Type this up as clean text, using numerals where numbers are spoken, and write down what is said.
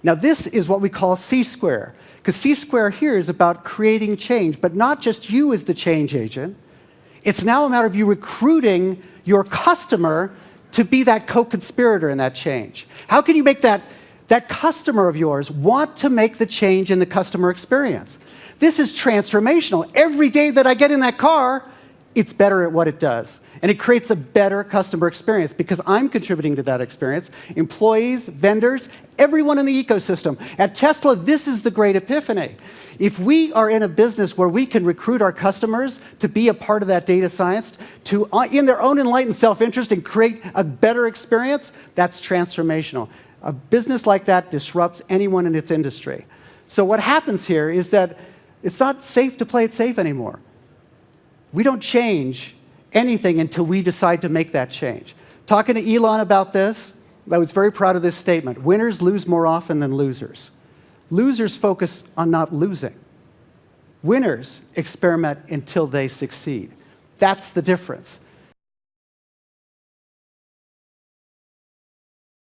Now, this is what we call C-square, because C-square here is about creating change, but not just you as the change agent. It's now a matter of you recruiting your customer to be that co-conspirator in that change. How can you make that customer of yours want to make the change in the customer experience? This is transformational. Every day that I get in that car, it's better at what it does. And it creates a better customer experience because I'm contributing to that experience. Employees, vendors, everyone in the ecosystem. At Tesla, this is the great epiphany. If we are in a business where we can recruit our customers to be a part of that data science, to, in their own enlightened self-interest and create a better experience, that's transformational. A business like that disrupts anyone in its industry. So what happens here is that it's not safe to play it safe anymore. We don't change anything until we decide to make that change. Talking to Elon about this, I was very proud of this statement. Winners lose more often than losers. Losers focus on not losing. Winners experiment until they succeed. That's the difference.